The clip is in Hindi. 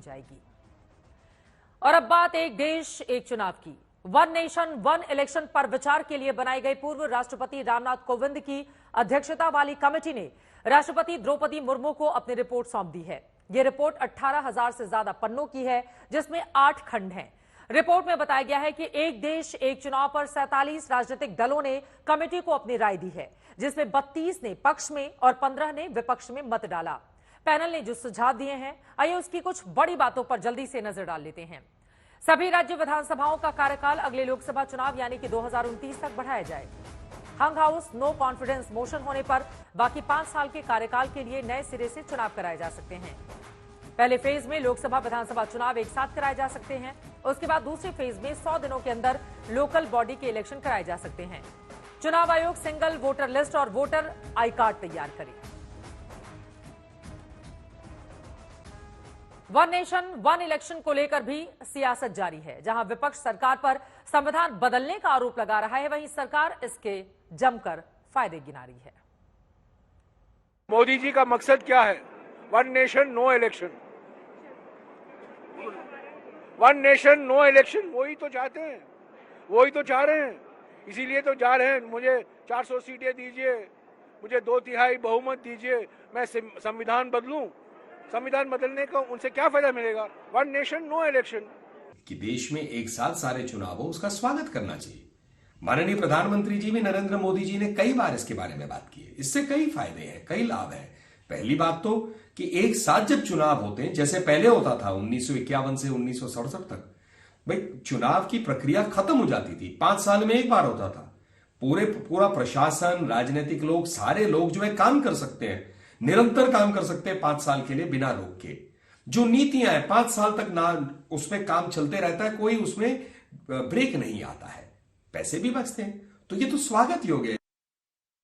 जाएगी। और अब बात एक देश एक चुनाव की। वन नेशन वन इलेक्शन पर विचार के लिए बनाई गई पूर्व राष्ट्रपति रामनाथ कोविंद की अध्यक्षता वाली कमेटी ने राष्ट्रपति द्रौपदी मुर्मू को अपनी रिपोर्ट सौंप दी है। यह रिपोर्ट 18,000 से ज्यादा पन्नों की है, जिसमें 8 खंड हैं। रिपोर्ट में बताया गया है कि एक देश एक चुनाव पर 47 राजनीतिक दलों ने कमेटी को अपनी राय दी है, जिसमें 32 ने पक्ष में और 15 ने विपक्ष में मत डाला। पैनल ने जो सुझाव दिए हैं, आइए उसकी कुछ बड़ी बातों पर जल्दी से नजर डाल लेते हैं। सभी राज्य विधानसभाओं का कार्यकाल अगले लोकसभा चुनाव यानी कि 2029 तक बढ़ाया जाए। हंग हाउस नो कॉन्फिडेंस मोशन होने पर बाकी 5 साल के कार्यकाल के लिए नए सिरे से चुनाव कराए जा सकते हैं। पहले फेज में लोकसभा विधानसभा चुनाव एक साथ कराए जा सकते हैं। उसके बाद दूसरे फेज में 100 दिनों के अंदर लोकल बॉडी के इलेक्शन कराए जा सकते हैं। चुनाव आयोग सिंगल वोटर लिस्ट और वोटर आई कार्ड तैयार करे। वन नेशन वन इलेक्शन को लेकर भी सियासत जारी है। जहां विपक्ष सरकार पर संविधान बदलने का आरोप लगा रहा है, वहीं सरकार इसके जमकर फायदे गिना रही है। मोदी जी का मकसद क्या है? One nation no election, one nation no election, वही तो चाहते हैं, वही तो चाह रहे हैं, इसीलिए तो जा रहे हैं। मुझे 400 सीटें दीजिए, मुझे 2/3 बहुमत दीजिए, मैं संविधान बदलूं। संविधान बदलने का उनसे क्या फायदा मिलेगा? One nation no election. कि देश में एक साथ सारे चुनाव हो, उसका स्वागत करना चाहिए। माननीय प्रधानमंत्री जी भी नरेंद्र मोदी जी ने कई बार इसके बारे में बात की है। इससे कई फायदे हैं, कई लाभ हैं। पहली बात तो कि एक साथ जब चुनाव होते हैं, जैसे पहले होता था 1951 से 1967 तक, भाई चुनाव की प्रक्रिया खत्म हो जाती थी, 5 साल में एक बार होता था। पूरा प्रशासन, राजनीतिक लोग, सारे लोग जो है काम कर सकते हैं, निरंतर काम कर सकते हैं 5 साल के लिए बिना रोक के। जो नीतियां हैं 5 साल तक ना उसमें काम चलते रहता है, कोई उसमें ब्रेक नहीं आता है, पैसे भी बचते हैं। तो ये तो स्वागत योग्य है।